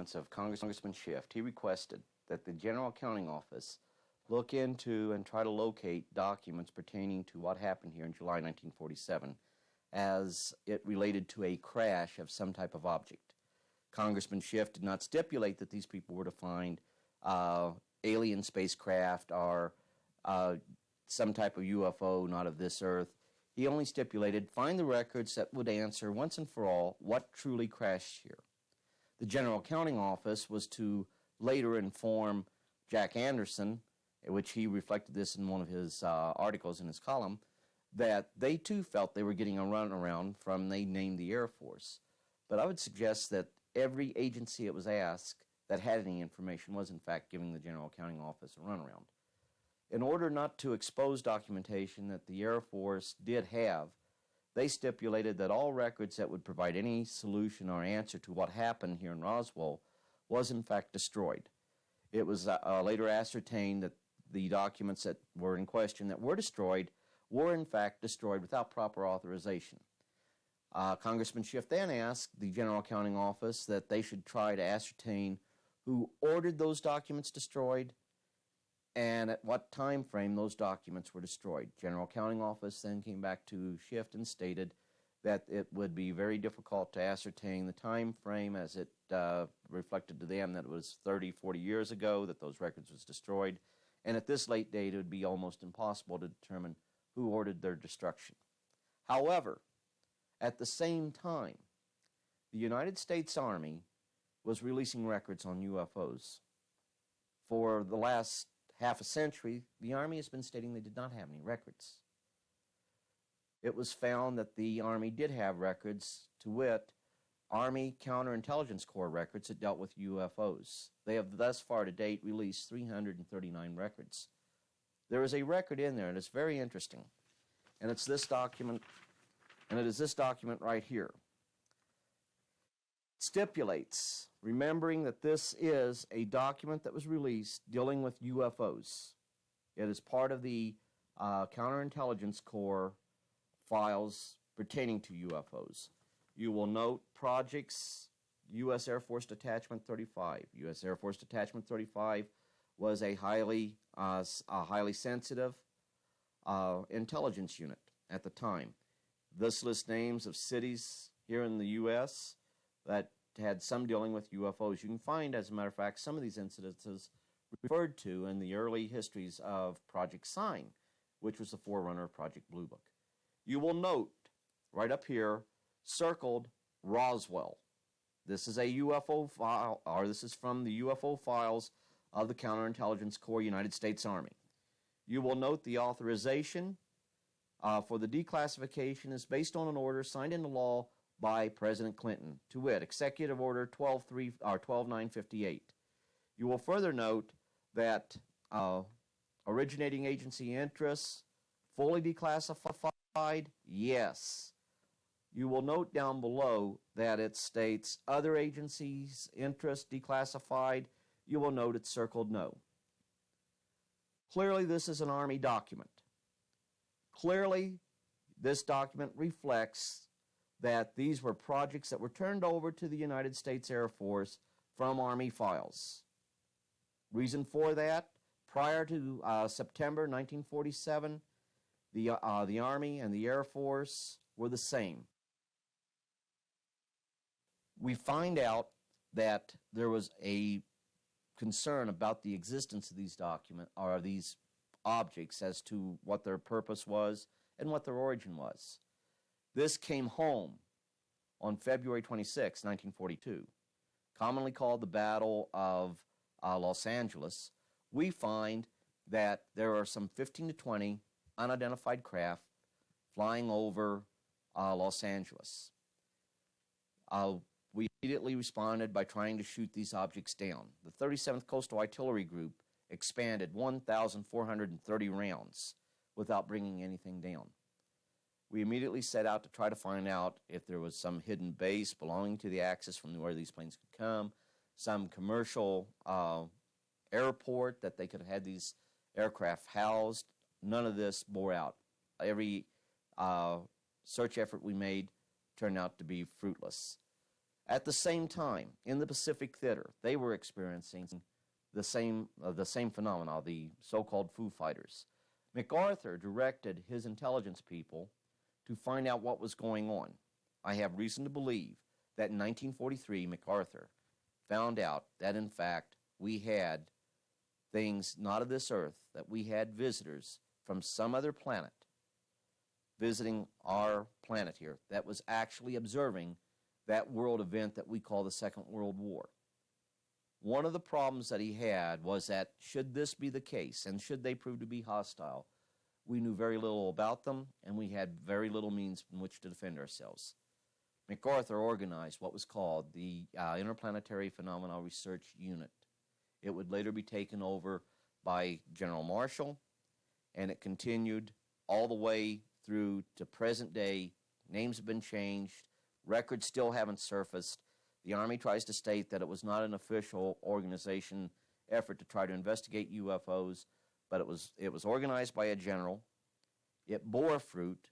continuance of Congressman Schiff, he requested that the General Accounting Office look into and try to locate documents pertaining to what happened here in July 1947 as it related to a crash of some type of object. Congressman Schiff did not stipulate that these people were to find alien spacecraft or some type of UFO not of this earth. He only stipulated find the records that would answer once and for all what truly crashed here. The General Accounting Office was to later inform Jack Anderson, in which he reflected this in one of his articles in his column, that they too felt they were getting a runaround from, they named the Air Force. But I would suggest that every agency it was asked that had any information was in fact giving the General Accounting Office a runaround. In order not to expose documentation that the Air Force did have, they stipulated that all records that would provide any solution or answer to what happened here in Roswell was in fact destroyed. It was later ascertained that the documents that were in question that were destroyed were in fact destroyed without proper authorization. Congressman Schiff then asked the General Accounting Office that they should try to ascertain who ordered those documents destroyed and at what time frame those documents were destroyed. General Accounting Office then came back to Schiff and stated that it would be very difficult to ascertain the time frame, as it reflected to them that it was 30, 40 years ago that those records was destroyed, and at this late date it would be almost impossible to determine who ordered their destruction. However, at the same time, the United States Army was releasing records on UFOs. For the last half a century, the Army has been stating they did not have any records. It was found that the Army did have records, to wit, Army Counterintelligence Corps records that dealt with UFOs. They have thus far to date released 339 records. There is a record in there, and it's very interesting, and it's this document, and it is this document right here. It stipulates, remembering that this is a document that was released dealing with UFOs. It is part of the Counterintelligence Corps files pertaining to UFOs. You will note projects, U.S. Air Force Detachment 35. U.S. Air Force Detachment 35 was a highly sensitive intelligence unit at the time. This lists names of cities here in the U.S. that had some dealing with UFOs. You can find, as a matter of fact, some of these incidences referred to in the early histories of Project Sign, which was the forerunner of Project Blue Book. You will note right up here, circled Roswell. This is a UFO file, or this is from the UFO files of the Counterintelligence Corps, United States Army. You will note the authorization for the declassification is based on an order signed into law by President Clinton, to wit, Executive Order 12958. You will further note that originating agency interests fully declassified, yes. You will note down below that it states other agencies' interests declassified. You will note it's circled no. Clearly, this is an Army document. Clearly, this document reflects that these were projects that were turned over to the United States Air Force from Army files. Reason for that, prior to September 1947, the Army and the Air Force were the same. We find out that there was a concern about the existence of these documents, or these objects, as to what their purpose was and what their origin was. This came home on February 26, 1942, commonly called the Battle of Los Angeles. We find that there are some 15 to 20 unidentified craft flying over Los Angeles. We immediately responded by trying to shoot these objects down. The 37th Coastal Artillery Group expanded 1,430 rounds without bringing anything down. We immediately set out to try to find out if there was some hidden base belonging to the Axis from where these planes could come, some commercial airport that they could have had these aircraft housed. None of this bore out. Every search effort we made turned out to be fruitless. At the same time, in the Pacific Theater, they were experiencing the same phenomena, the so-called Foo Fighters. MacArthur directed his intelligence people to find out what was going on. I have reason to believe that in 1943, MacArthur found out that, in fact, we had things not of this earth, that we had visitors from some other planet visiting our planet here that was actually observing that world event that we call the Second World War. One of the problems that he had was that should this be the case, and should they prove to be hostile, we knew very little about them, and we had very little means in which to defend ourselves. MacArthur organized what was called the Interplanetary Phenomena Research Unit. It would later be taken over by General Marshall, and it continued all the way through to present day. Names have been changed. Records still haven't surfaced. The Army tries to state that it was not an official organization effort to try to investigate UFOs, but it was organized by a general. It bore fruit.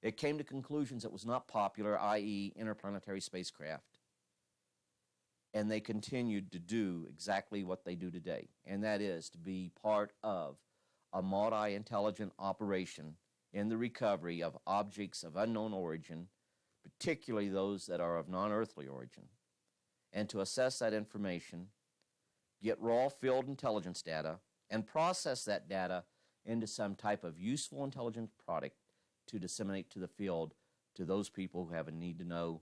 It came to conclusions it was not popular, i.e. interplanetary spacecraft. And they continued to do exactly what they do today, and that is to be part of a multi-intelligent operation in the recovery of objects of unknown origin, particularly those that are of non-earthly origin, and to assess that information, get raw field intelligence data, and process that data into some type of useful intelligence product to disseminate to the field to those people who have a need to know,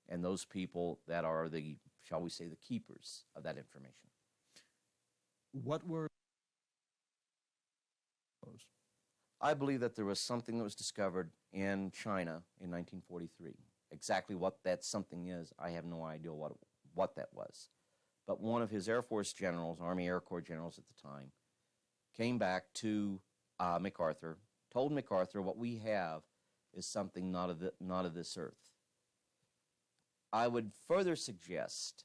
and those people that are the, shall we say, the keepers of that information. What were those? I believe that there was something that was discovered in China in 1943. Exactly what that something is, I have no idea what that was. But one of his Air Force generals, Army Air Corps generals at the time, came back to MacArthur, told MacArthur what we have is something not of this earth. I would further suggest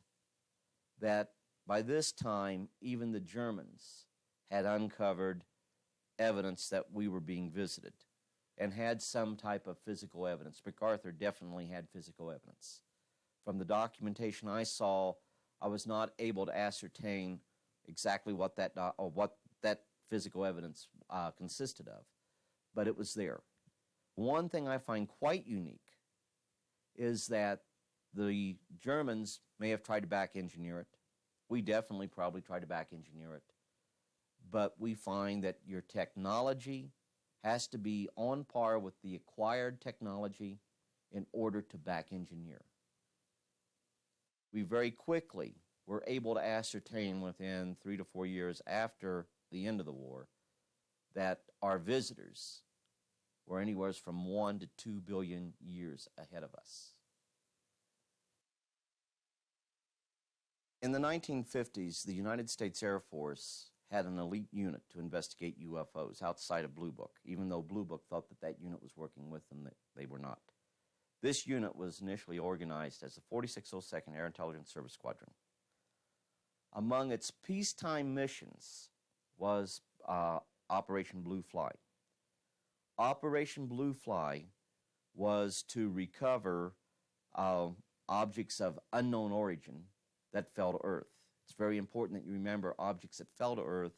that by this time, even the Germans had uncovered evidence that we were being visited and had some type of physical evidence. MacArthur definitely had physical evidence. From the documentation I saw, I was not able to ascertain exactly what that physical evidence consisted of, but it was there. One thing I find quite unique is that the Germans may have tried to back engineer it. We definitely probably tried to back engineer it. But we find that your technology has to be on par with the acquired technology in order to back engineer. We very quickly were able to ascertain within 3 to 4 years after the end of the war that our visitors were anywhere from 1 to 2 billion years ahead of us. In the 1950s, the United States Air Force had an elite unit to investigate UFOs outside of Blue Book, even though Blue Book thought that that unit was working with them, they were not. This unit was initially organized as the 4602nd Air Intelligence Service Squadron. Among its peacetime missions was Operation Blue Fly. Operation Blue Fly was to recover objects of unknown origin that fell to Earth. It's very important that you remember objects that fell to Earth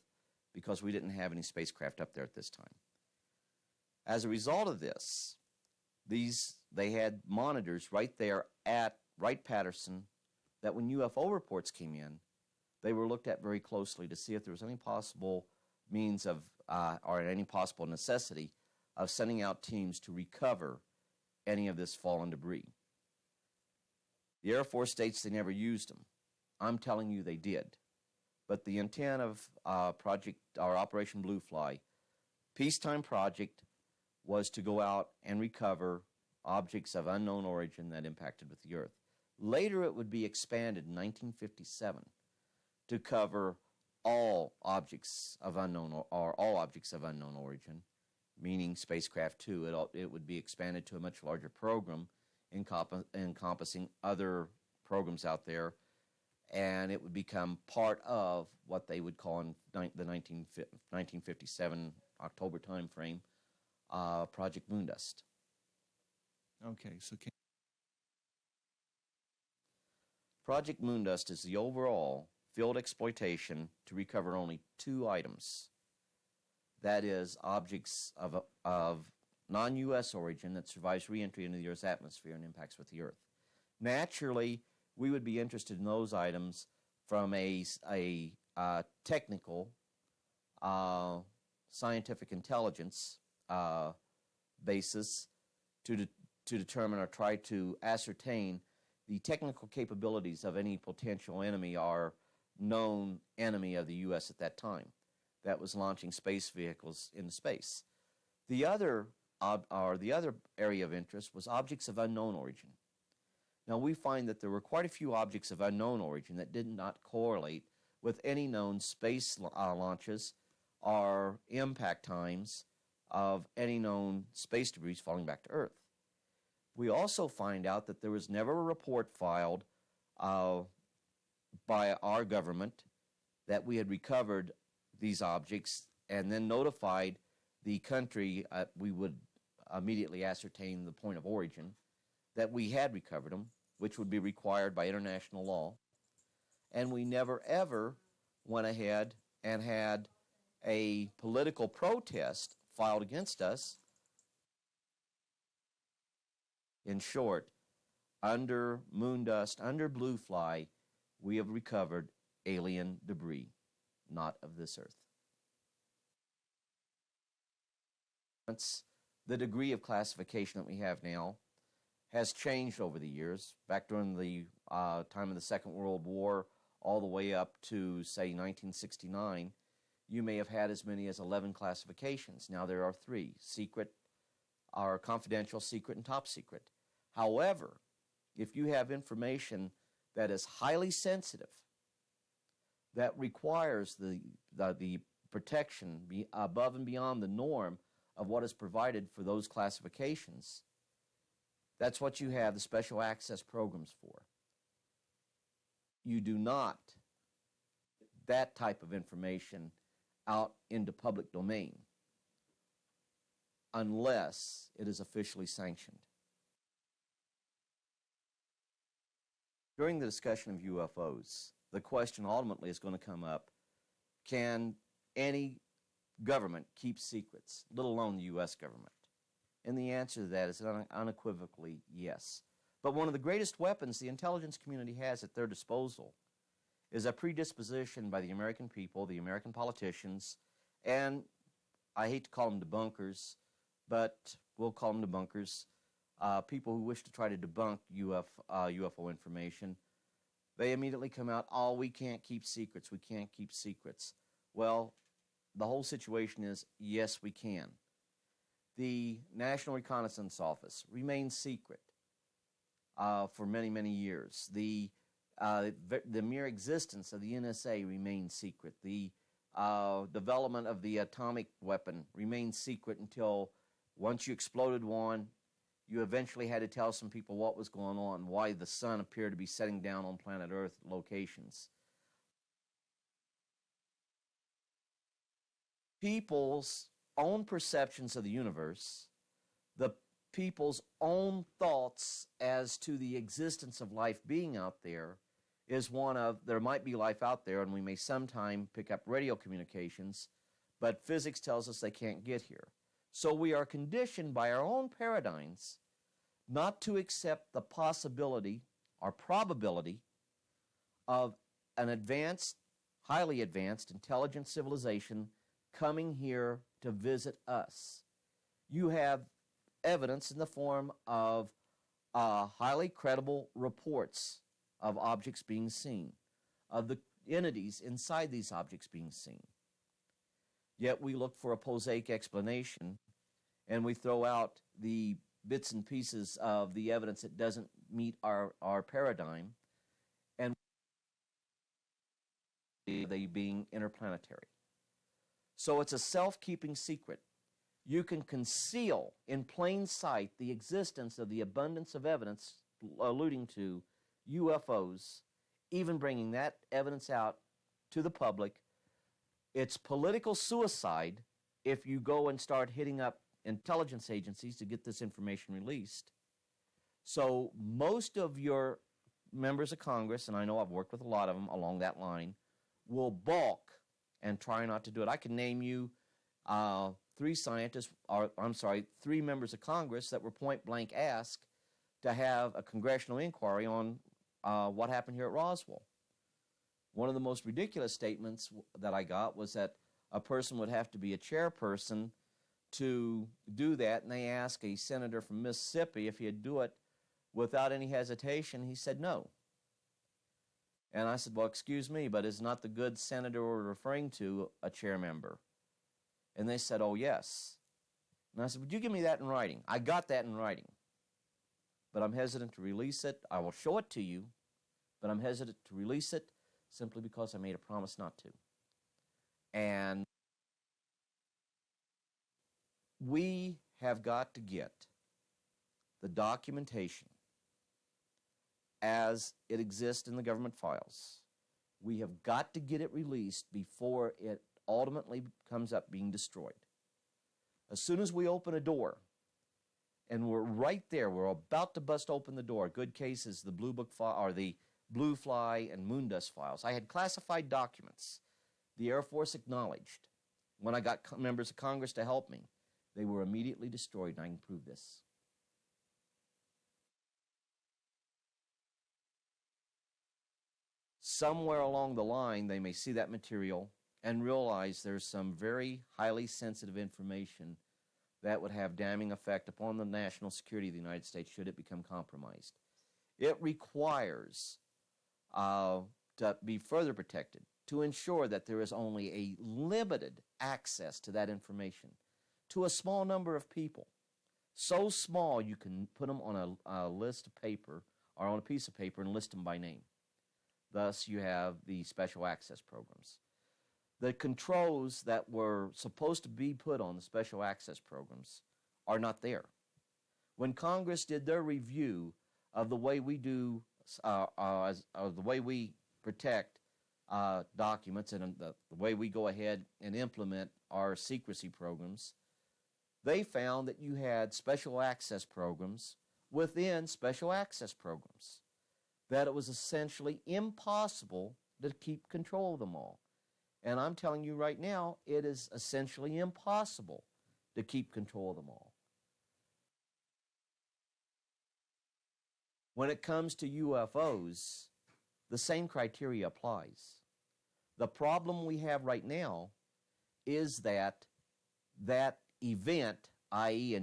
because we didn't have any spacecraft up there at this time. As a result of this, they had monitors right there at Wright-Patterson that when UFO reports came in, they were looked at very closely to see if there was any possible means of, or any possible necessity of sending out teams to recover any of this fallen debris. The Air Force states they never used them. I'm telling you they did. But the intent of Operation Blue Fly, peacetime project, was to go out and recover objects of unknown origin that impacted with the Earth. Later it would be expanded in 1957 to cover all objects of unknown origin, meaning spacecraft too. It would be expanded to a much larger program encompassing other programs out there, and it would become part of what they would call in the 1957 October time frame, Project Moondust. Okay, so Project Moondust is the overall field exploitation to recover only two items. That is, objects of non-U.S. origin that survives re-entry into the Earth's atmosphere and impacts with the Earth. Naturally, we would be interested in those items from a technical, scientific intelligence basis to determine or try to ascertain the technical capabilities of any potential enemy or known enemy of the U.S. at that time that was launching space vehicles into space. The other area of interest was objects of unknown origin. Now, we find that there were quite a few objects of unknown origin that did not correlate with any known space launches or impact times of any known space debris falling back to Earth. We also find out that there was never a report filed by our government that we had recovered these objects and then notified the country. We would immediately ascertain the point of origin that we had recovered them, which would be required by international law. And we never ever went ahead and had a political protest filed against us. In short, under Moondust, under Blue Fly, we have recovered alien debris, not of this Earth. The degree of classification that we have now has changed over the years. Back during the time of the Second World War, all the way up to, say, 1969, you may have had as many as 11 classifications. Now there are 3: secret, or confidential, secret, and top secret. However, if you have information that is highly sensitive, that requires the protection above and beyond the norm of what is provided for those classifications, that's what you have the special access programs for. You do not that type of information out into public domain unless it is officially sanctioned. During the discussion of UFOs, the question ultimately is going to come up, can any government keep secrets, let alone the U.S. government? And the answer to that is unequivocally yes. But one of the greatest weapons the intelligence community has at their disposal is a predisposition by the American people, the American politicians, and I hate to call them debunkers, but we'll call them debunkers, people who wish to try to debunk UFO information. They immediately come out, oh, we can't keep secrets, we can't keep secrets. Well, the whole situation is, yes, we can. The National Reconnaissance Office remains secret for many, many years. The mere existence of the NSA remains secret. The development of the atomic weapon remains secret until once you exploded one, you eventually had to tell some people what was going on, why the sun appeared to be setting down on planet Earth locations. People's own perceptions of the universe, the people's own thoughts as to the existence of life being out there, is one of, there might be life out there and we may sometime pick up radio communications, but physics tells us they can't get here. So we are conditioned by our own paradigms not to accept the possibility or probability of an advanced, highly advanced, intelligent civilization coming here to visit us. You have evidence in the form of highly credible reports of objects being seen, of the entities inside these objects being seen. Yet we look for a prosaic explanation and we throw out the bits and pieces of the evidence that doesn't meet our paradigm, and they being interplanetary. So it's a self-keeping secret. You can conceal in plain sight the existence of the abundance of evidence alluding to UFOs, even bringing that evidence out to the public. It's political suicide if you go and start hitting up intelligence agencies to get this information released. So most of your members of Congress, and I know I've worked with a lot of them along that line, will balk and try not to do it. I can name you three members of Congress that were point blank asked to have a congressional inquiry on what happened here at Roswell. One of the most ridiculous statements that I got was that a person would have to be a chairperson to do that, and they asked a senator from Mississippi if he'd do it without any hesitation. He said no. And I said, well, excuse me, but is not the good senator we're referring to a chair member? And they said, oh, yes. And I said, would you give me that in writing? I got that in writing, but I'm hesitant to release it. I will show it to you, but I'm hesitant to release it simply because I made a promise not to. And we have got to get the documentation as it exists in the government files. We have got to get it released before it ultimately comes up being destroyed. As soon as we open a door, and we're right there, we're about to bust open the door. Good case is the Blue Book file, or the Blue Fly and Moondust files. I had classified documents. The Air Force acknowledged. When I got members of Congress to help me, they were immediately destroyed, and I can prove this. Somewhere along the line, they may see that material and realize there's some very highly sensitive information that would have damning effect upon the national security of the United States should it become compromised. It requires to be further protected to ensure that there is only a limited access to that information to a small number of people. So small you can put them on a list of paper or on a piece of paper and list them by name. Thus, you have the special access programs. The controls that were supposed to be put on the special access programs are not there. When Congress did their review of the way we do, the way we protect documents and the way we go ahead and implement our secrecy programs, they found that you had special access programs within special access programs, that it was essentially impossible to keep control of them all. And I'm telling you right now, it is essentially impossible to keep control of them all. When it comes to UFOs, the same criteria applies. The problem we have right now is that that event, i.e.,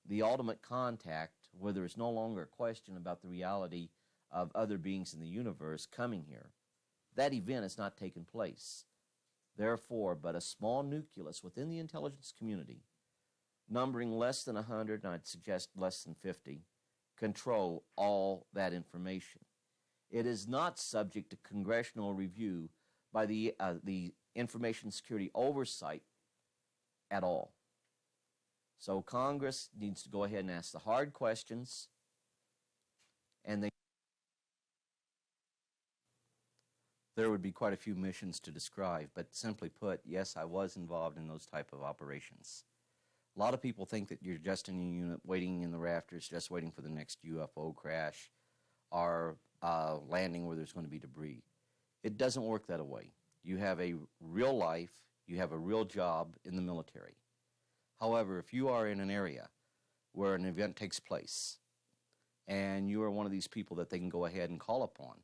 the ultimate contact, where there is no longer a question about the reality of other beings in the universe coming here, that event has not taken place. Therefore, but a small nucleus within the intelligence community, numbering less than 100, and I'd suggest less than 50, control all that information. It is not subject to congressional review by the Information Security Oversight at all. So Congress needs to go ahead and ask the hard questions, and there would be quite a few missions to describe, but simply put, yes, I was involved in those type of operations. A lot of people think that you're just in a unit waiting in the rafters, just waiting for the next UFO crash or landing where there's going to be debris. It doesn't work that way. You have a real life, you have a real job in the military. However, if you are in an area where an event takes place and you are one of these people that they can go ahead and call upon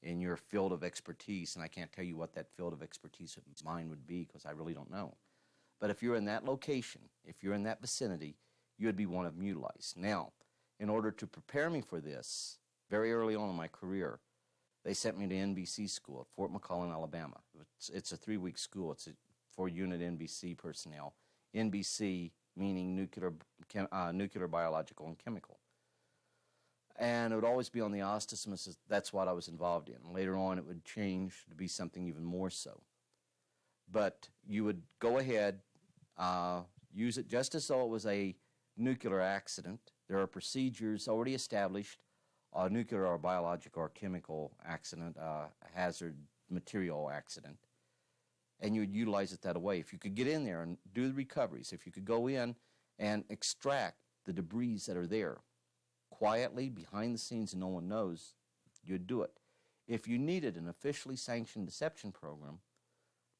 in your field of expertise, and I can't tell you what that field of expertise of mine would be because I really don't know. But if you're in that location, if you're in that vicinity, you would be one of them utilized. Now, in order to prepare me for this, very early on in my career, they sent me to NBC school at Fort McClellan, Alabama. It's a 3-week school. It's for unit NBC personnel. NBC meaning nuclear, biological, and chemical. And it would always be on the auspices. That's what I was involved in. Later on, it would change to be something even more so. But you would go ahead, use it just as though it was a nuclear accident. There are procedures already established, nuclear or biological or chemical accident, hazard material accident, and you would utilize it that way. If you could get in there and do the recoveries, if you could go in and extract the debris that are there quietly behind the scenes and no one knows, you'd do it. If you needed an officially sanctioned deception program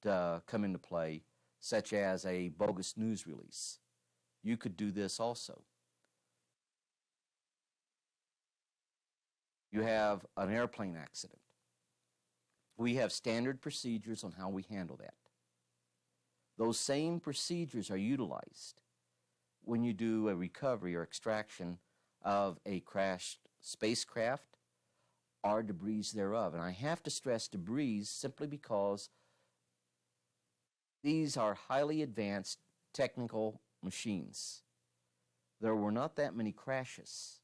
to come into play, such as a bogus news release, you could do this also. You have an airplane accident. We have standard procedures on how we handle that. Those same procedures are utilized when you do a recovery or extraction of a crashed spacecraft or debris thereof. And I have to stress debris simply because these are highly advanced technical machines. There were not that many crashes.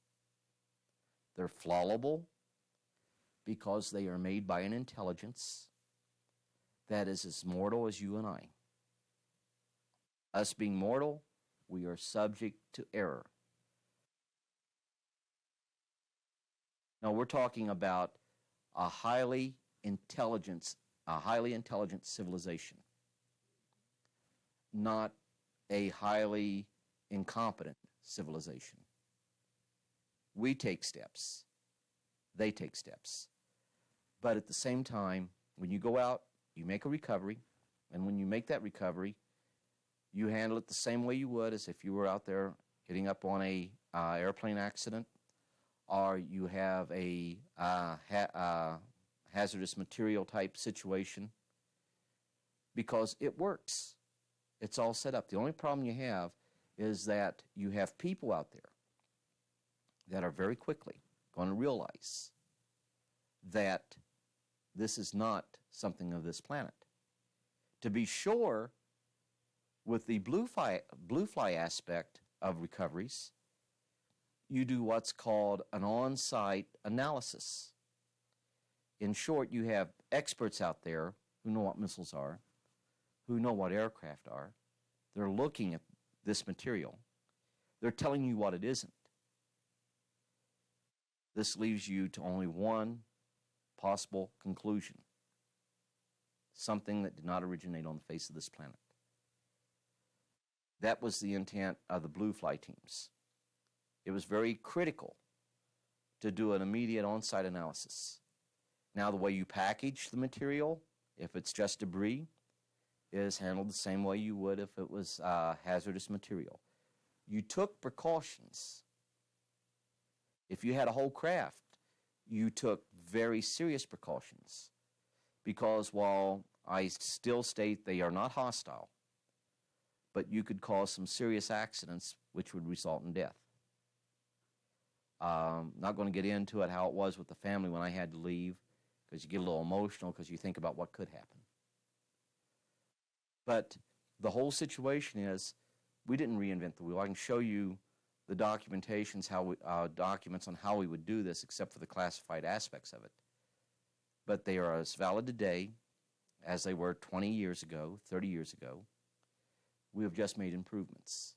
They're flawable because they are made by an intelligence that is as mortal as you and I. Us being mortal, we are subject to error. Now we're talking about a highly intelligent civilization, not a highly incompetent civilization. We take steps. They take steps. But at the same time, when you go out, you make a recovery, and when you make that recovery, you handle it the same way you would as if you were out there hitting up on a airplane accident, or you have a hazardous material type situation, because it works. It's all set up. The only problem you have is that you have people out there that are very quickly going to realize that this is not something of this planet. To be sure, with the blue fly aspect of recoveries, you do what's called an on-site analysis. In short, you have experts out there who know what missiles are, who know what aircraft are. They're looking at this material. They're telling you what it isn't. This leaves you to only one possible conclusion: something that did not originate on the face of this planet. That was the intent of the blue fly teams. It was very critical to do an immediate on-site analysis. Now, the way you package the material, if it's just debris, is handled the same way you would if it was hazardous material. You took precautions. If you had a whole craft, you took very serious precautions, because while I still state they are not hostile, but you could cause some serious accidents which would result in death. Not going to get into it how it was with the family when I had to leave, because you get a little emotional because you think about what could happen. But the whole situation is, we didn't reinvent the wheel. I can show you the documentations, documents on how we would do this, except for the classified aspects of it. But they are as valid today as they were 20 years ago, 30 years ago. We have just made improvements.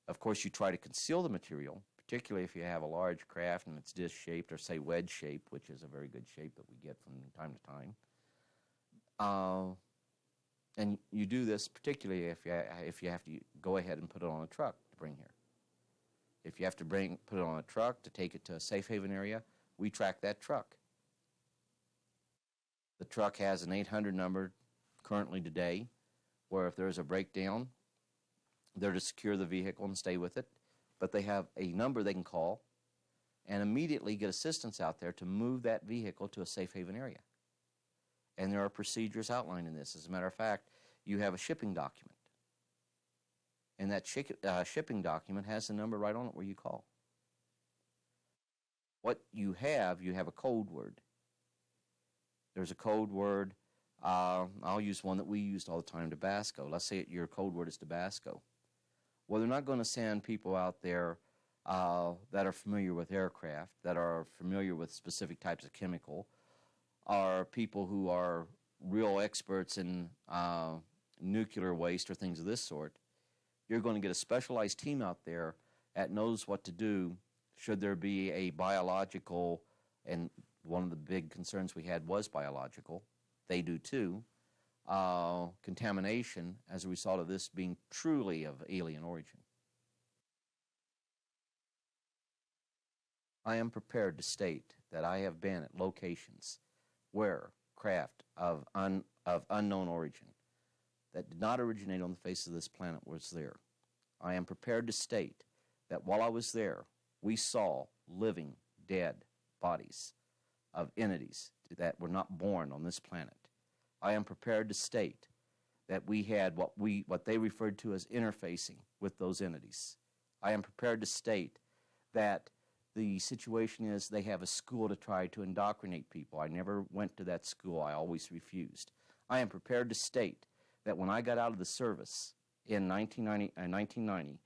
Of course, you try to conceal the material, particularly if you have a large craft and it's disc-shaped, or say wedge-shaped, which is a very good shape that we get from time to time. And you do this particularly if you have to go ahead and put it on a truck to bring here. If you have to put it on a truck to take it to a safe haven area, we track that truck. The truck has an 800 number currently today, where if there's a breakdown, they're to secure the vehicle and stay with it. But they have a number they can call and immediately get assistance out there to move that vehicle to a safe haven area. And there are procedures outlined in this. As a matter of fact, you have a shipping document. And that shipping document has a number right on it where you call. What you have a code word. There's a code word. I'll use one that we used all the time, Tabasco. Let's say your code word is Tabasco. Well, they're not going to send people out there that are familiar with aircraft, that are familiar with specific types of chemical, are people who are real experts in nuclear waste or things of this sort. You're going to get a specialized team out there that knows what to do should there be a biological, and one of the big concerns we had was biological, they do too, contamination as a result of this being truly of alien origin. I am prepared to state that I have been at locations where craft of unknown origin that did not originate on the face of this planet was there. I am prepared to state that while I was there, we saw living, dead bodies of entities that were not born on this planet. I am prepared to state that we had what they referred to as interfacing with those entities. I am prepared to state that the situation is they have a school to try to indoctrinate people. I never went to that school. I always refused. I am prepared to state that when I got out of the service in 1990,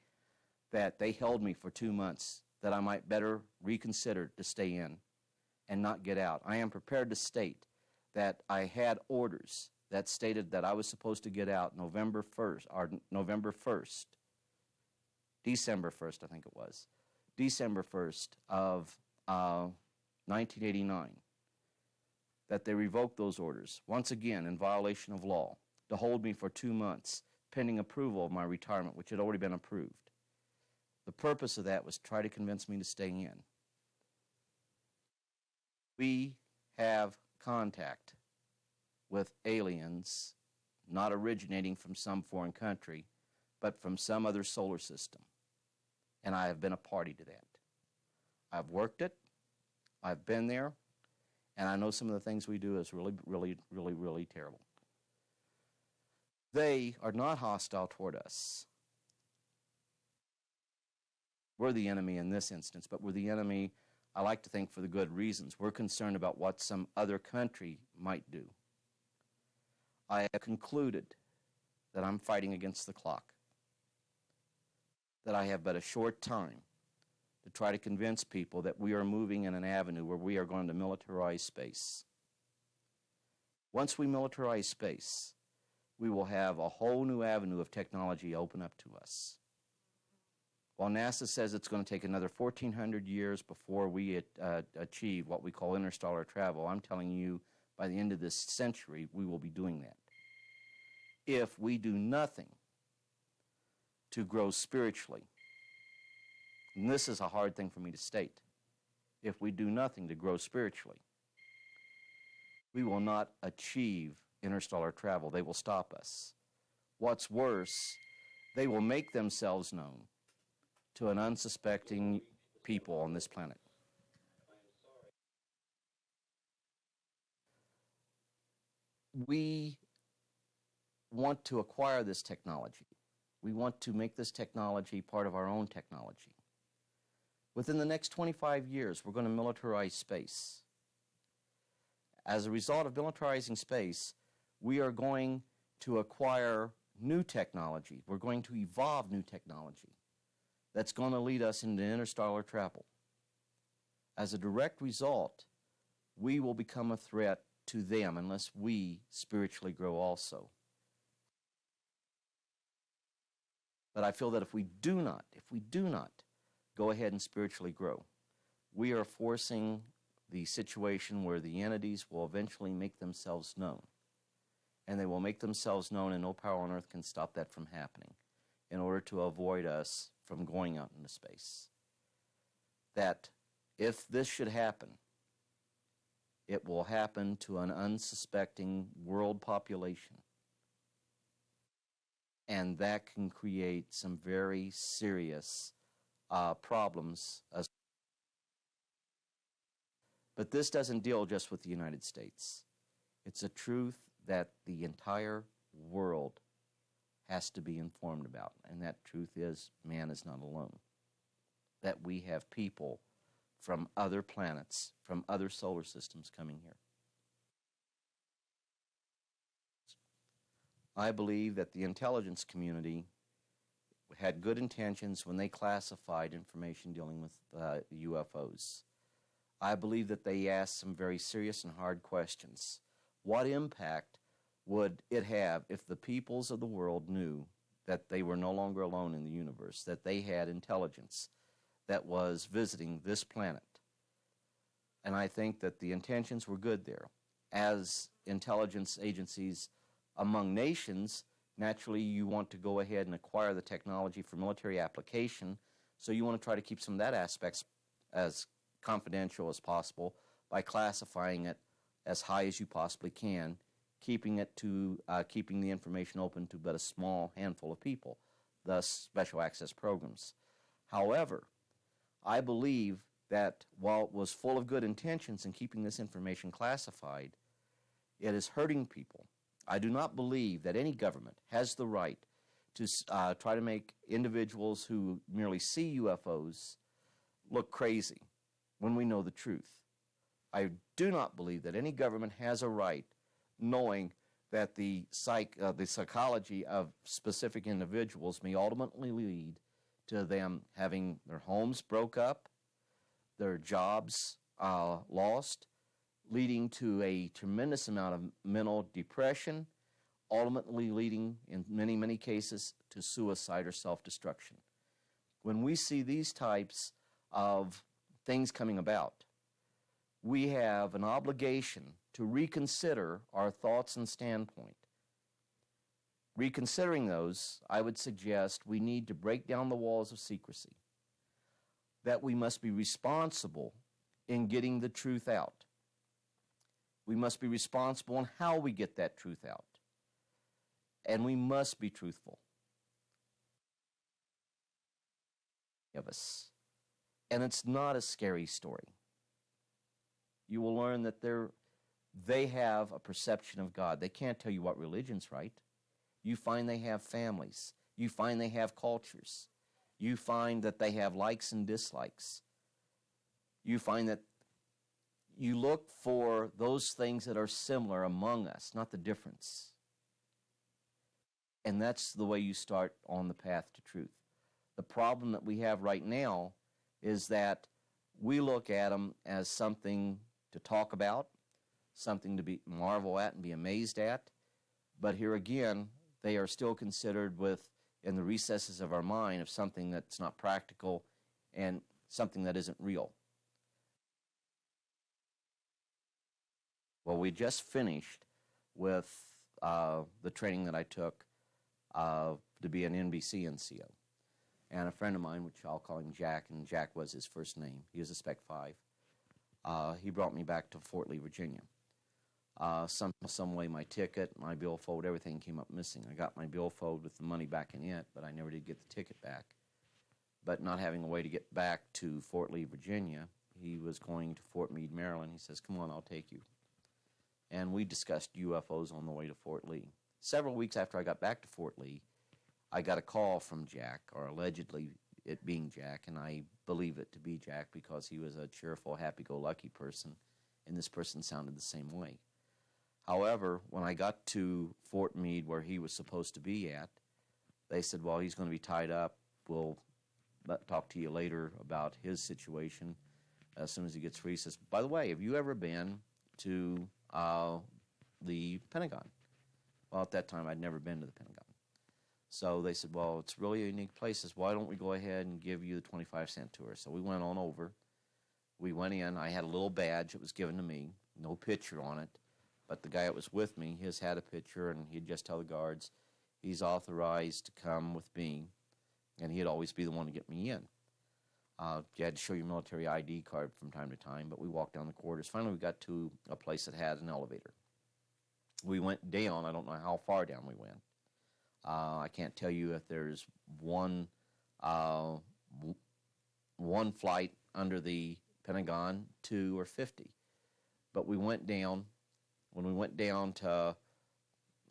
that they held me for 2 months, that I might better reconsider to stay in and not get out. I am prepared to state that I had orders that stated that I was supposed to get out December 1st, I think it was, December 1st of 1989, that they revoked those orders, once again in violation of law, to hold me for 2 months pending approval of my retirement, which had already been approved. The purpose of that was to try to convince me to stay in. We have contact with aliens not originating from some foreign country, but from some other solar system. And I have been a party to that. I've worked it, I've been there, and I know some of the things we do is really terrible. They are not hostile toward us. We're the enemy in this instance, but we're the enemy, I like to think, for the good reasons. We're concerned about what some other country might do. I have concluded that I'm fighting against the clock, that I have but a short time to try to convince people that we are moving in an avenue where we are going to militarize space. Once we militarize space, we will have a whole new avenue of technology open up to us. While NASA says it's going to take another 1,400 years before we achieve what we call interstellar travel, I'm telling you, by the end of this century, we will be doing that. If we do nothing to grow spiritually, and this is a hard thing for me to state, if we do nothing to grow spiritually, we will not achieve interstellar travel. They will stop us. What's worse, they will make themselves known to an unsuspecting people on this planet. We want to acquire this technology. We want to make this technology part of our own technology. Within the next 25 years, we're going to militarize space. As a result of militarizing space, we are going to acquire new technology. We're going to evolve new technology that's going to lead us into interstellar travel. As a direct result, we will become a threat to them unless we spiritually grow also. But I feel that if we do not go ahead and spiritually grow, we are forcing the situation where the entities will eventually make themselves known. And they will make themselves known, and no power on earth can stop that from happening, in order to avoid us from going out into space. That if this should happen, it will happen to an unsuspecting world population. And that can create some very serious problems. But this doesn't deal just with the United States. It's a truth that the entire world has to be informed about. And that truth is, man is not alone. That we have people from other planets, from other solar systems coming here. I believe that the intelligence community had good intentions when they classified information dealing with UFOs. I believe that they asked some very serious and hard questions. What impact would it have if the peoples of the world knew that they were no longer alone in the universe, that they had intelligence that was visiting this planet? And I think that the intentions were good there. As intelligence agencies among nations, naturally you want to go ahead and acquire the technology for military application, so you want to try to keep some of that aspects as confidential as possible by classifying it as high as you possibly can, keeping the information open to but a small handful of people, thus special access programs. However, I believe that while it was full of good intentions in keeping this information classified, it is hurting people. I do not believe that any government has the right to try to make individuals who merely see UFOs look crazy when we know the truth. I do not believe that any government has a right, knowing that the psychology of specific individuals may ultimately lead to them having their homes broke up, their jobs lost, leading to a tremendous amount of mental depression, ultimately leading, in many, many cases, to suicide or self-destruction. When we see these types of things coming about, we have an obligation to reconsider our thoughts and standpoint. Reconsidering those, I would suggest we need to break down the walls of secrecy, that we must be responsible in getting the truth out. We must be responsible in how we get that truth out. And we must be truthful. Of us. And it's not a scary story. You will learn that they have a perception of God. They can't tell you what religion's right. You find they have families. You find they have cultures. You find that they have likes and dislikes. You find that you look for those things that are similar among us, not the difference. And that's the way you start on the path to truth. The problem that we have right now is that we look at them as something to talk about, something to be marvel at and be amazed at. But here again, they are still considered in the recesses of our mind of something that's not practical and something that isn't real. Well, we just finished with the training that I took to be an NBC NCO. And a friend of mine, which I'll call him Jack, and Jack was his first name. He was a Spec 5. He brought me back to Fort Lee, Virginia. Some way my ticket, my billfold, everything came up missing. I got my billfold with the money back in it, but I never did get the ticket back. But not having a way to get back to Fort Lee, Virginia, he was going to Fort Meade, Maryland. He says, "Come on, I'll take you." And we discussed UFOs on the way to Fort Lee. Several weeks after I got back to Fort Lee, I got a call from Jack, or allegedly it being Jack, and I believe it to be Jack because he was a cheerful, happy-go-lucky person, and this person sounded the same way. However, when I got to Fort Meade, where he was supposed to be at, they said, "Well, he's going to be tied up. We'll talk to you later about his situation as soon as he gets free." He says, "By the way, have you ever been to the Pentagon?" Well, at that time, I'd never been to the Pentagon. So they said, "Well, it's really a unique place. Says, why don't we go ahead and give you the 25-cent tour?" So we went on over. We went in. I had a little badge that was given to me, no picture on it. But the guy that was with me, his had a picture, and he'd just tell the guards, he's authorized to come with me, and he'd always be the one to get me in. You had to show your military ID card from time to time, but we walked down the corridors. Finally, we got to a place that had an elevator. We went down. I don't know how far down we went. I can't tell you if there's one flight under the Pentagon, 2 or 50. But we went down. When we went down to,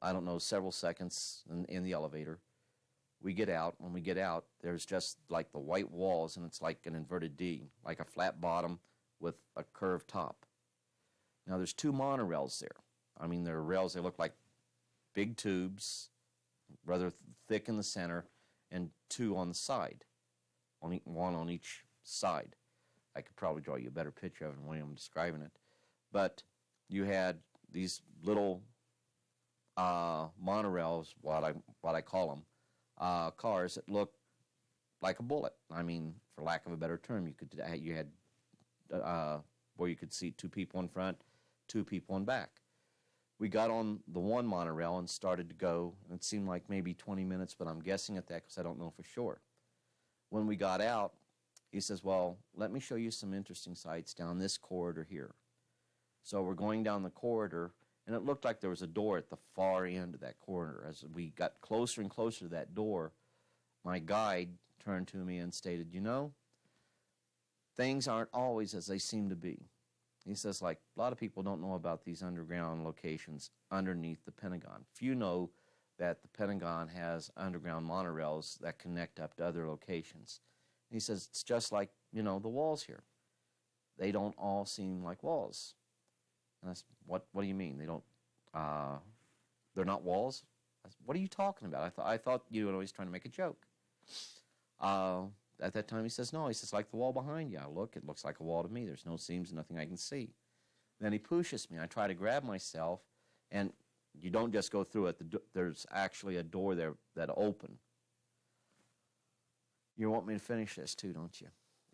I don't know, several seconds in the elevator, we get out. When we get out, there's just like the white walls, and it's like an inverted D, like a flat bottom with a curved top. Now, there's 2 monorails there. I mean, they're rails, they look like big tubes, rather thick in the center, and 2 on the side, one on each side. I could probably draw you a better picture of it when I'm describing it. But you had these little monorails, what I call them, cars that look like a bullet. I mean, for lack of a better term, you had where you could seat 2 people in front, 2 people in back. We got on the one monorail and started to go, and it seemed like maybe 20 minutes, but I'm guessing at that because I don't know for sure. When we got out, He says, well, let me show you some interesting sights down this corridor here. So we're going down the corridor, and it looked like there was a door at the far end of that corridor. As we got closer and closer to that door, my guide turned to me and stated, you know, things aren't always as they seem to be. He says, like, a lot of people don't know about these underground locations underneath the Pentagon. Few know that the Pentagon has underground monorails that connect up to other locations. He says, it's just like, you know, the walls here. They don't all seem like walls. And I said, what do you mean? They don't, they're not walls? I said, what are you talking about? I thought you were always trying to make a joke. At that time, he says, no. He says, like the wall behind you. I look, it looks like a wall to me. There's no seams, nothing I can see. Then he pushes me. I try to grab myself, and you don't just go through it. There's actually a door there that'll open. You want me to finish this too, don't you?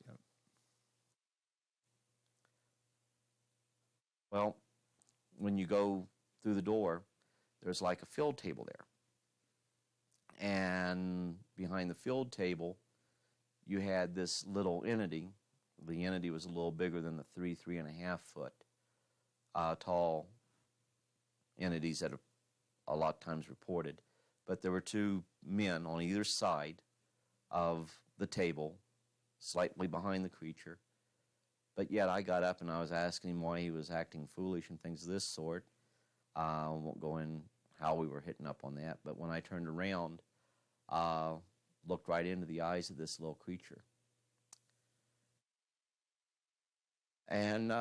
Yep. Well, when you go through the door, there's like a field table there. And behind the field table, you had this little entity. The entity was a little bigger than the 3.5 foot tall entities that are a lot of times reported. But there were two men on either side of the table, slightly behind the creature. But yet I got up and I was asking him why he was acting foolish and things of this sort. I won't go in how we were hitting up on that, but when I turned around, looked right into the eyes of this little creature. And,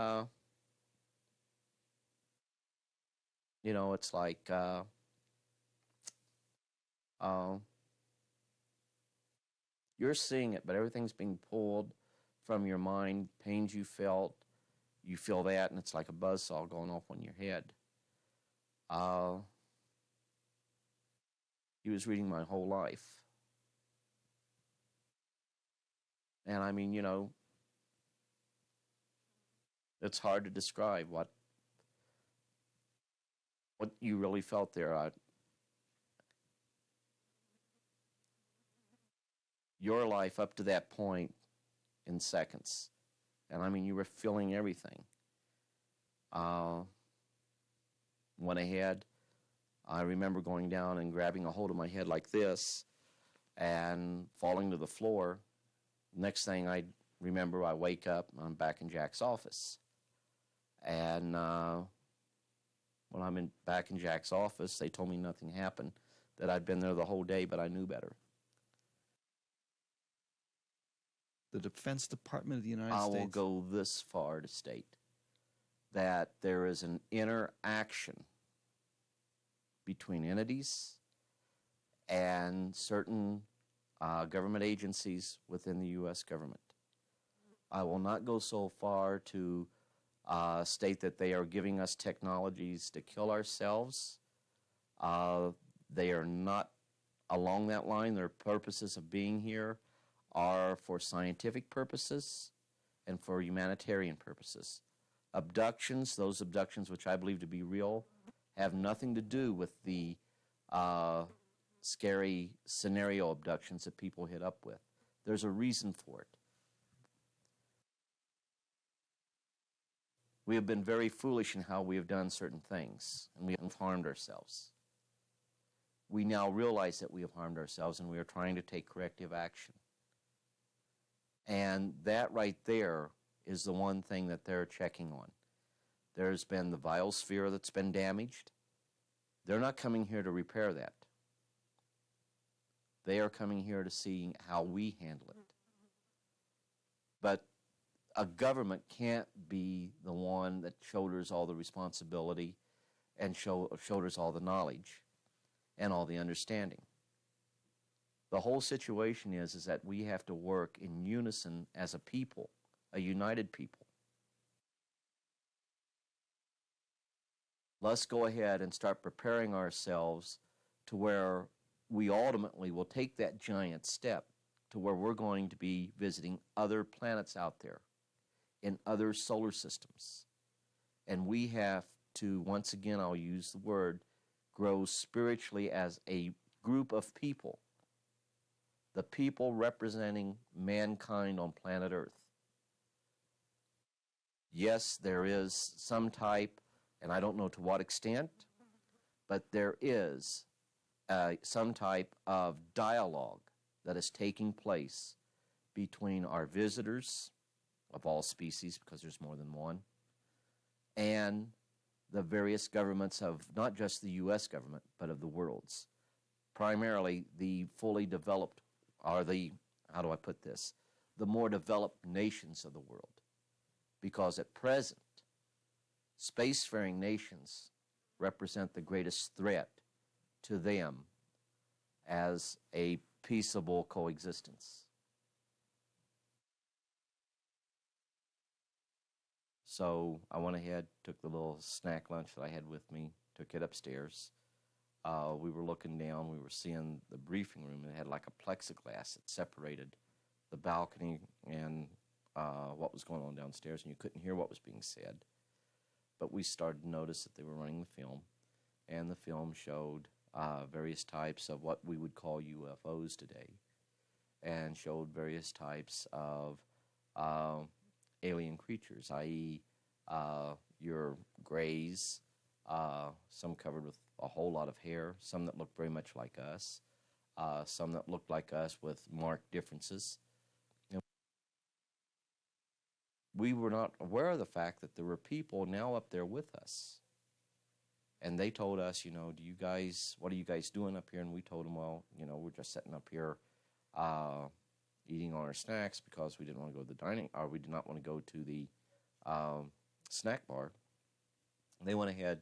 you know, it's like, you're seeing it, but everything's being pulled from your mind, pains you felt, you feel that, and it's like a buzzsaw going off on your head. He was reading my whole life. And I mean, you know, it's hard to describe what you really felt there. Your life up to that point in seconds. And I mean, you were feeling everything. Went ahead. I remember going down and grabbing a hold of my head like this and falling to the floor. Next thing I remember, I wake up, I'm back in Jack's office. And when I'm back in Jack's office, they told me nothing happened, that I'd been there the whole day, but I knew better. The Defense Department of the United I States. will go this far to state that there is an interaction between entities and certain government agencies within the U.S. government. I will not go so far to state that they are giving us technologies to kill ourselves. They are not along that line. Their purposes of being here are for scientific purposes and for humanitarian purposes. Abductions, those abductions which I believe to be real, have nothing to do with the scary scenario abductions that people hit up with. There's a reason for it. We have been very foolish in how we have done certain things, and we have harmed ourselves. We now realize that we have harmed ourselves, and we are trying to take corrective action. And that right there is the one thing that they're checking on. There's been the biosphere that's been damaged. They're not coming here to repair that. They are coming here to see how we handle it. But a government can't be the one that shoulders all the responsibility and shoulders all the knowledge and all the understanding. The whole situation is that we have to work in unison as a people, a united people. Let's go ahead and start preparing ourselves to where we ultimately will take that giant step to where we're going to be visiting other planets out there in other solar systems. And we have to, once again, I'll use the word, grow spiritually as a group of people the people representing mankind on planet Earth. Yes, there is some type, and I don't know to what extent, but there is some type of dialogue that is taking place between our visitors of all species, because there's more than one, and the various governments of not just the U.S. government, but of the world's. Primarily the fully developed, or the, how do I put this, the more developed nations of the world. Because at present, spacefaring nations represent the greatest threat to them as a peaceable coexistence. So I went ahead, took the little snack lunch that I had with me, took it upstairs. We were looking down, we were seeing the briefing room. It had like a plexiglass that separated the balcony and what was going on downstairs, and you couldn't hear what was being said. But we started to notice that they were running the film, and the film showed various types of what we would call UFOs today, and showed various types of alien creatures, i.e. Your grays, some covered with a whole lot of hair, some that looked very much like us, some that looked like us with marked differences. And we were not aware of the fact that there were people now up there with us. And they told us, you know, what are you guys doing up here? And we told them, well, you know, we're just sitting up here eating on our snacks because we didn't want to go to the dining, or we did not want to go to the snack bar. They went ahead,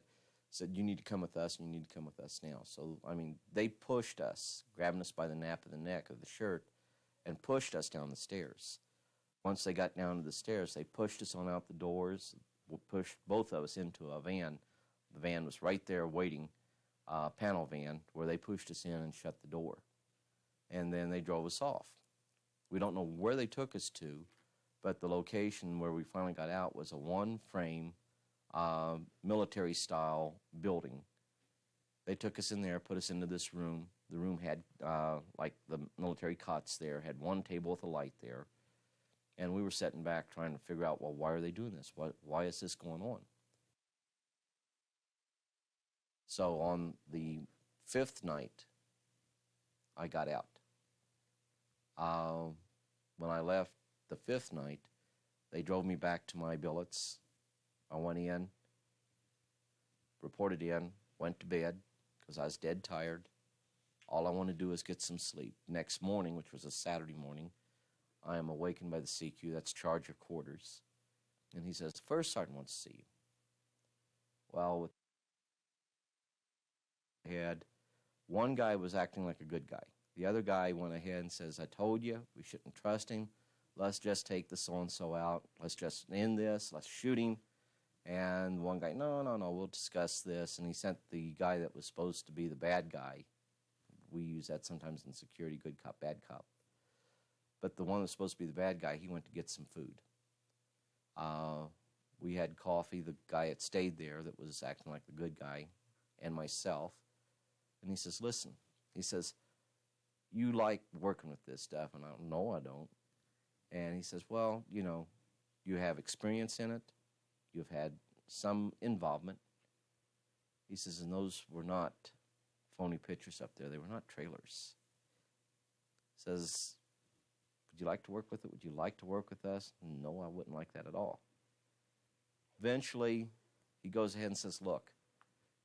said, you need to come with us, and you need to come with us now. So, I mean, they pushed us, grabbing us by the nape of the neck of the shirt, and pushed us down the stairs. Once they got down to the stairs, they pushed us on out the doors, pushed both of us into a van. The van was right there waiting, panel van, where they pushed us in and shut the door. And then they drove us off. We don't know where they took us to, but the location where we finally got out was a one-frame, military-style building. They took us in there, put us into this room. The room had, like the military cots there, had one table with a light there. And we were sitting back trying to figure out, well, why are they doing this? Why is this going on? So on the 5th night, I got out. When I left the 5th night, they drove me back to my billets. I went in, reported in, went to bed because I was dead tired. All I wanted to do was get some sleep. Next morning, which was a Saturday morning, I am awakened by the CQ, that's charge of quarters. And he says, First Sergeant wants to see you. Well, with had one guy was acting like a good guy. The other guy went ahead and says, I told you, we shouldn't trust him. Let's just take the so-and-so out. Let's just end this. Let's shoot him. And one guy, no, we'll discuss this. And he sent the guy that was supposed to be the bad guy. We use that sometimes in security, good cop, bad cop. But the one that was supposed to be the bad guy, he went to get some food. We had coffee. The guy that stayed there that was acting like the good guy, and myself. And he says, listen, he says, you like working with this stuff? And I don't, no, I don't. And he says, well, you know, you have experience in it. You've had some involvement. He says, and those were not phony pictures up there. They were not trailers. He says, would you like to work with it? Would you like to work with us? No, I wouldn't like that at all. Eventually, he goes ahead and says, look,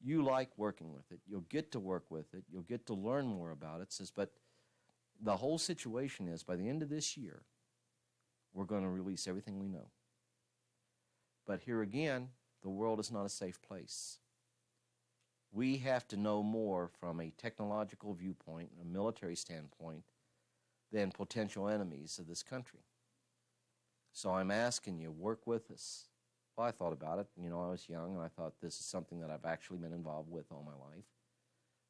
you like working with it. You'll get to work with it. You'll get to learn more about it. Says, but the whole situation is by the end of this year, we're going to release everything we know. But here again, the world is not a safe place. We have to know more from a technological viewpoint, a military standpoint, than potential enemies of this country. So I'm asking you, work with us. Well, I thought about it. You know, I was young, and I thought this is something that I've actually been involved with all my life,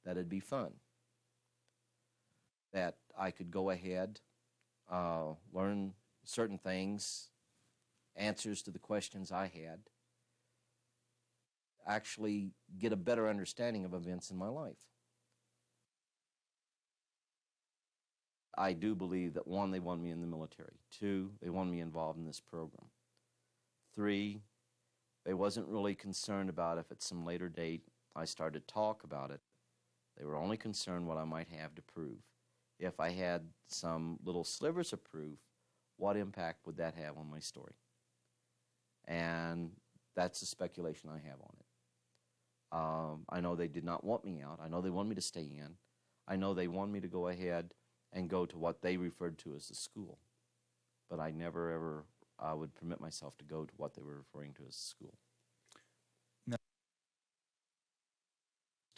that it'd be fun, that I could go ahead, learn certain things, answers to the questions I had, actually get a better understanding of events in my life. I do believe that, one, they wanted me in the military. Two, they wanted me involved in this program. Three, they wasn't really concerned about if at some later date I started to talk about it. They were only concerned what I might have to prove. If I had some little slivers of proof, what impact would that have on my story? And that's the speculation I have on it. I know they did not want me out. I know they wanted me to stay in. I know they wanted me to go ahead and go to what they referred to as the school. But I never, ever would permit myself to go to what they were referring to as the school. No.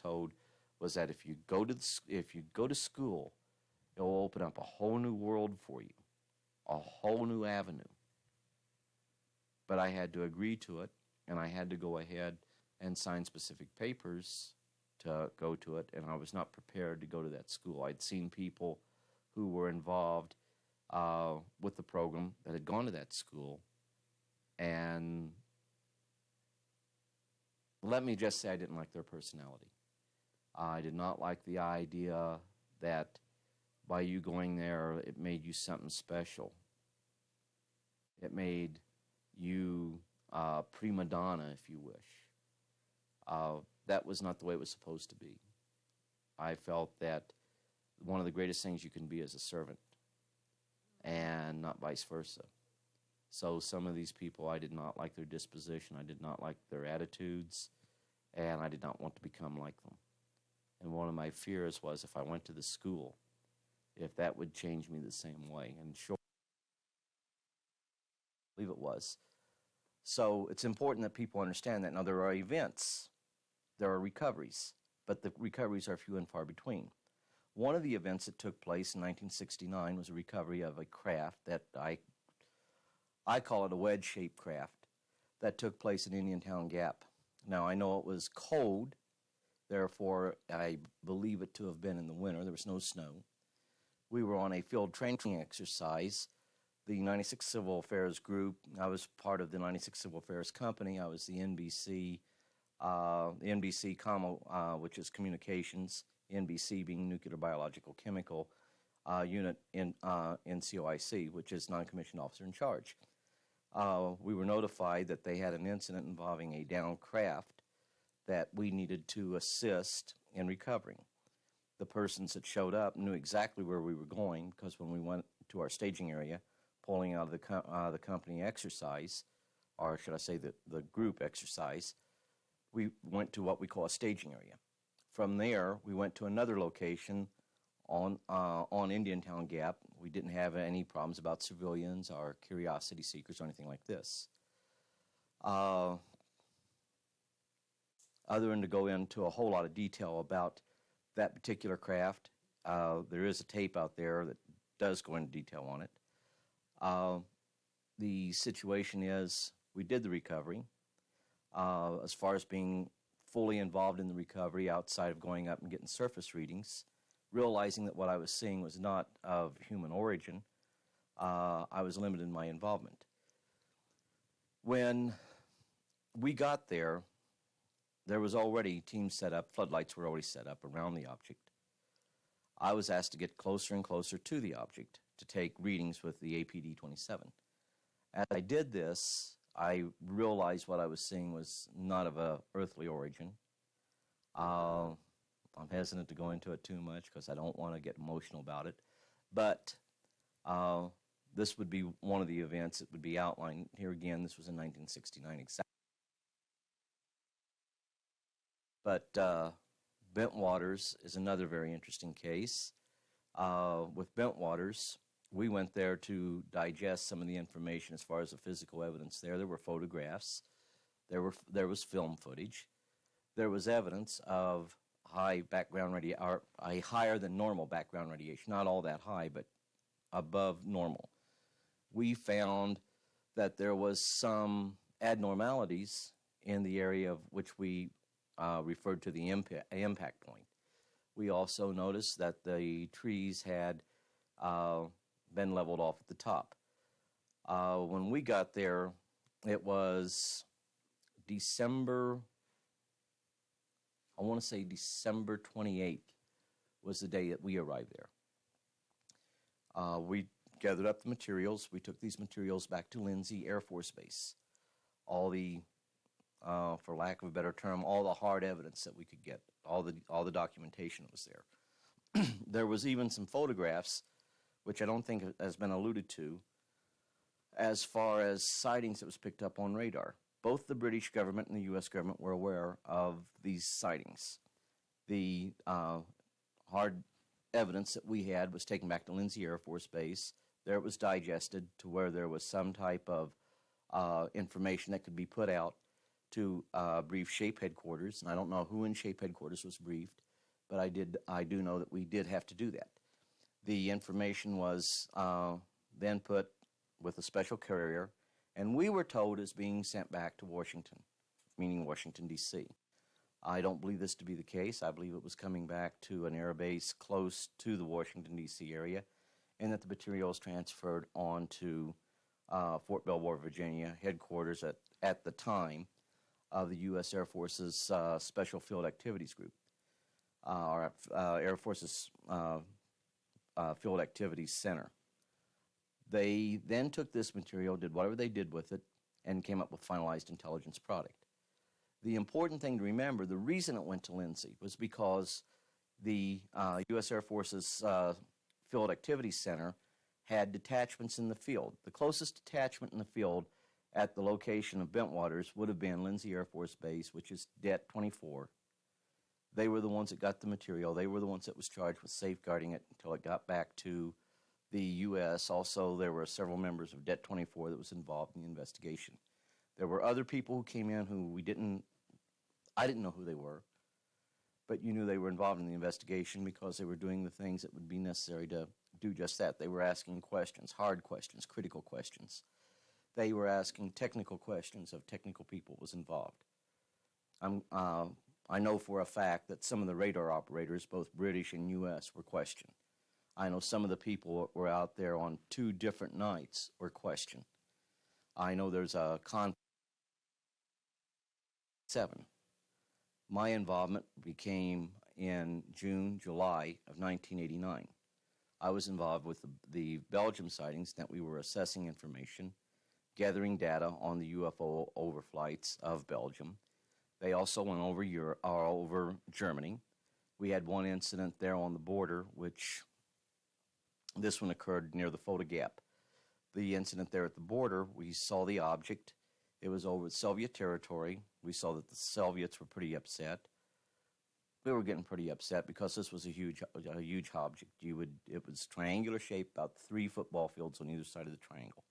Told was that if you go to school, it will open up a whole new world for you, a whole new avenue. But I had to agree to it, and I had to go ahead and sign specific papers to go to it, and I was not prepared to go to that school. I'd seen people who were involved with the program that had gone to that school, and let me just say I didn't like their personality. I did not like the idea that by you going there, it made you something special. It made you prima donna, if you wish. That was not the way it was supposed to be. I felt that one of the greatest things you can be is a servant, and not vice versa. So some of these people, I did not like their disposition, I did not like their attitudes, and I did not want to become like them. And one of my fears was if I went to the school, if that would change me the same way. And sure, I believe it was. So it's important that people understand that. Now, there are events, there are recoveries, but the recoveries are few and far between. One of the events that took place in 1969 was a recovery of a craft that I call it a wedge-shaped craft that took place in Indiantown Gap. Now, I know it was cold, therefore I believe it to have been in the winter. There was no snow. We were on a field training exercise. The 96 Civil Affairs group, I was part of the 96 Civil Affairs company. I was the NBC, which is communications, NBC being nuclear, biological, chemical unit in NCOIC, which is non-commissioned officer in charge. We were notified that they had an incident involving a downed craft that we needed to assist in recovering. The persons that showed up knew exactly where we were going, because when we went to our staging area, pulling out of the company exercise, or should I say the group exercise, we went to what we call a staging area. From there, we went to another location on Indiantown Gap. We didn't have any problems about civilians or curiosity seekers or anything like this. Other than to go into a whole lot of detail about that particular craft, there is a tape out there that does go into detail on it. The situation is we did the recovery. As far as being fully involved in the recovery outside of going up and getting surface readings, realizing that what I was seeing was not of human origin, I was limited in my involvement. When we got there, there was already teams set up, floodlights were already set up around the object. I was asked to get closer and closer to the object to take readings with the APD-27. As I did this, I realized what I was seeing was not of a earthly origin. I'm hesitant to go into it too much because I don't want to get emotional about it. But this would be one of the events that would be outlined. Here again, this was in 1969 exactly. But Bentwaters is another very interesting case. With Bentwaters, we went there to digest some of the information as far as the physical evidence there. There were photographs. There was film footage. There was evidence of high background radiation, or a higher than normal background radiation. Not all that high, but above normal. We found that there was some abnormalities in the area of which we referred to the impact point. We also noticed that the trees had been leveled off at the top. When we got there, it was December 28th was the day that we arrived there. We gathered up the materials. We took these materials back to Lindsay Air Force Base. All the, for lack of a better term, all the hard evidence that we could get, all the documentation was there. There was even some photographs, which I don't think has been alluded to, as far as sightings that was picked up on radar. Both the British government and the U.S. government were aware of these sightings. The hard evidence that we had was taken back to Lindsay Air Force Base. There it was digested to where there was some type of information that could be put out to brief SHAPE headquarters. And I don't know who in SHAPE headquarters was briefed, but I do know that we did have to do that. The information was then put with a special carrier, and we were told is being sent back to Washington, meaning Washington, D.C. I don't believe this to be the case. I believe it was coming back to an air base close to the Washington, D.C. area, and that the materials transferred on to Fort Belvoir, Virginia, headquarters at the time of the U.S. Air Force's Special Field Activities Group, or Air Force's Field Activities Center. They then took this material, did whatever they did with it, and came up with finalized intelligence product. The important thing to remember, the reason it went to Lindsay was because the U.S. Air Force's Field Activities Center had detachments in the field. The closest detachment in the field at the location of Bentwaters would have been Lindsay Air Force Base, which is Det 24. They were the ones that got the material. They were the ones that was charged with safeguarding it until it got back to the U.S. Also, there were several members of Det 24 that was involved in the investigation. There were other people who came in who I didn't know who they were, but you knew they were involved in the investigation because they were doing the things that would be necessary to do just that. They were asking questions, hard questions, critical questions. They were asking technical questions of technical people was involved. I know for a fact that some of the radar operators, both British and U.S., were questioned. I know some of the people that were out there on 2 different nights were questioned. I know there's a conflict. 7. My involvement became in June, July of 1989. I was involved with the Belgium sightings that we were assessing information, gathering data on the UFO overflights of Belgium. They also went over Germany. We had one incident there on the border, which this one occurred near the Foda Gap. The incident there at the border, we saw the object. It was over Soviet territory. We saw that the Soviets were pretty upset. We were getting pretty upset because this was a huge object. It was triangular shaped, about 3 football fields on either side of the triangle.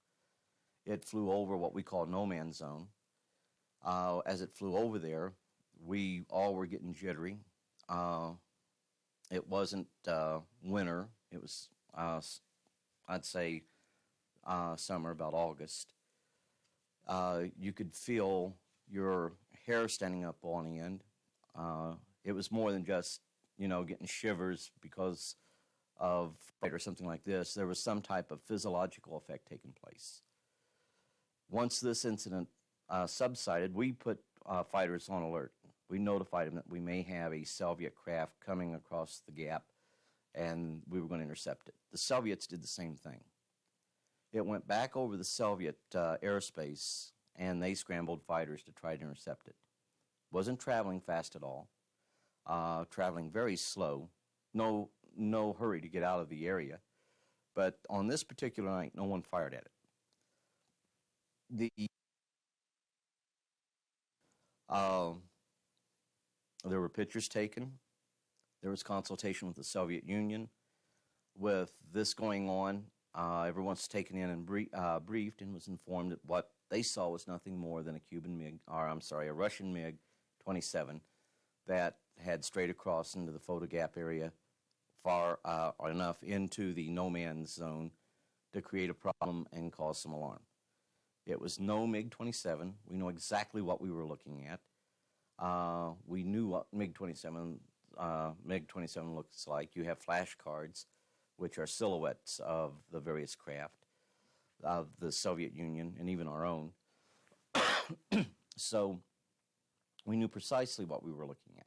It flew over what we call no man's zone. As it flew over there, we all were getting jittery. It wasn't winter. It was, I'd say, summer, about August. You could feel your hair standing up on end. It was more than just, getting shivers because of fight or something like this. There was some type of physiological effect taking place. Once this incident subsided, we put fighters on alert. We notified them that we may have a Soviet craft coming across the gap, and we were going to intercept it. The Soviets did the same thing. It went back over the Soviet airspace, and they scrambled fighters to try to intercept it. Wasn't traveling fast at all. Traveling very slow. No hurry to get out of the area. But on this particular night, no one fired at it. There were pictures taken. There was consultation with the Soviet Union. With this going on, everyone was taken in and briefed and was informed that what they saw was nothing more than a Russian MiG-27 that had strayed across into the Foda Gap area far enough into the no man's zone to create a problem and cause some alarm. It was no MiG-27. We know exactly what we were looking at. We knew what MiG-27 looks like. You have flashcards, which are silhouettes of the various craft of the Soviet Union and even our own. So we knew precisely what we were looking at.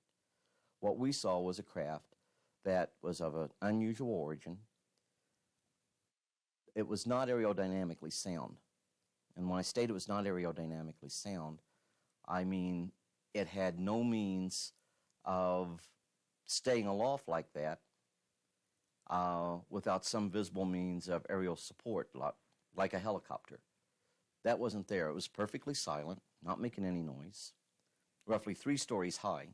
What we saw was a craft that was of an unusual origin. it was not aerodynamically sound. And when I state it was not aerodynamically sound, I mean it had no means of staying aloft like that without some visible means of aerial support, like a helicopter. That wasn't there. It was perfectly silent, not making any noise, roughly 3 stories high.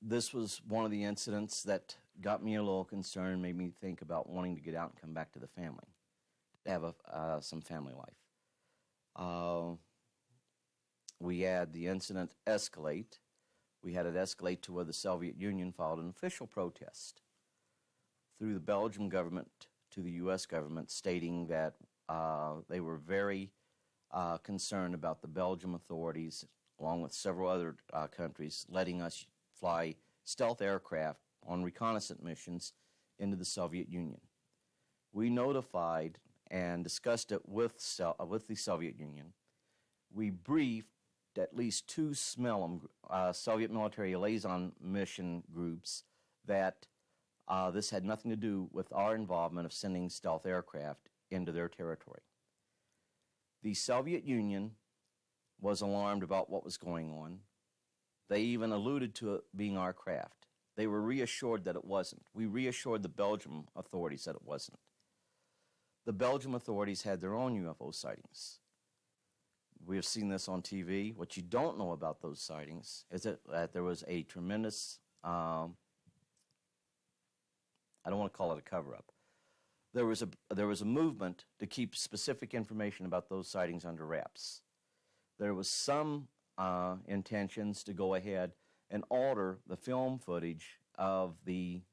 This was one of the incidents that got me a little concerned, made me think about wanting to get out and come back to the family, to have some family life. We had the incident escalate. We had it escalate to where the Soviet Union filed an official protest through the Belgian government to the U.S. government, stating that they were very concerned about the Belgian authorities, along with several other countries, letting us fly stealth aircraft on reconnaissance missions into the Soviet Union. We notified and discussed it with the Soviet Union. We briefed at least 2 Soviet military liaison mission groups that this had nothing to do with our involvement of sending stealth aircraft into their territory. The Soviet Union was alarmed about what was going on. They even alluded to it being our craft. They were reassured that it wasn't. We reassured the Belgian authorities that it wasn't. The Belgian authorities had their own UFO sightings. We have seen this on TV. What you don't know about those sightings is that there was a tremendous, I don't want to call it a cover-up. There was a movement to keep specific information about those sightings under wraps. There was some intentions to go ahead and alter the film footage of the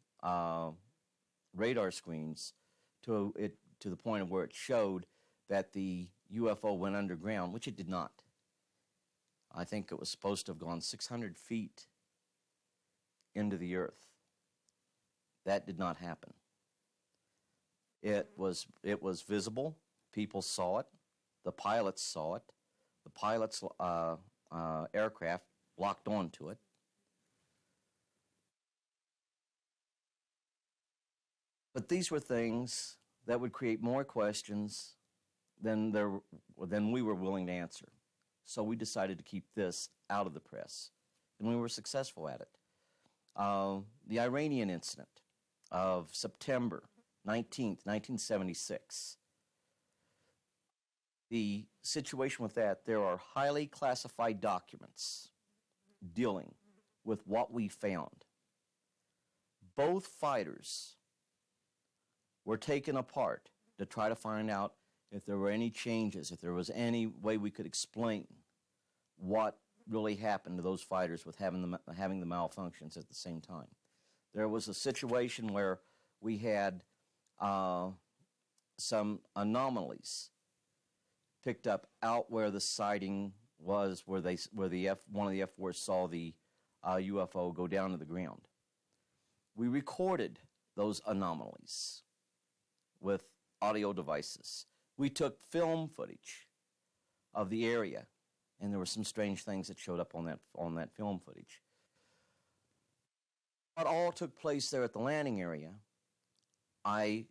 radar screens to the point of where it showed that the UFO went underground, which it did not. I think it was supposed to have gone 600 feet into the earth. That did not happen. It was visible. People saw it. The pilots saw it. The pilots' aircraft locked onto it. But these were things that would create more questions than we were willing to answer. So we decided to keep this out of the press, and we were successful at it. The Iranian incident of September 19th, 1976. The situation with that, there are highly classified documents dealing with what we found. Both fighters were taken apart to try to find out if there were any changes, if there was any way we could explain what really happened to those fighters with having the malfunctions at the same time. There was a situation where we had some anomalies picked up out where the sighting was, where one of the F-4s saw the UFO go down to the ground. We recorded those anomalies with audio devices. We took film footage of the area, and there were some strange things that showed up on that film footage. What all took place there at the landing area, I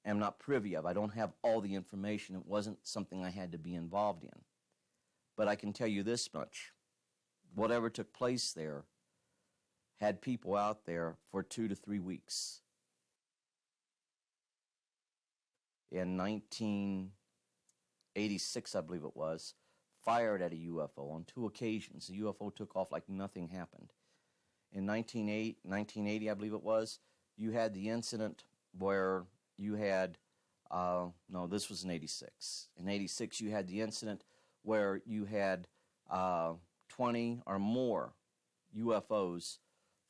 am not privy of. I don't have all the information. It wasn't something I had to be involved in. But I can tell you this much. Whatever took place there had people out there for 2 to 3 weeks. In 1986, I believe it was, fired at a UFO on 2 occasions. The UFO took off like nothing happened. In 1980, I believe it was, you had the incident where you had, no, this was in 86. In 86, you had the incident where you had 20 or more UFOs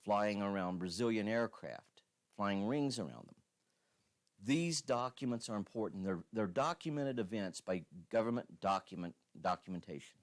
flying around Brazilian aircraft, flying rings around them. These documents are important. They're documented events by government documentation.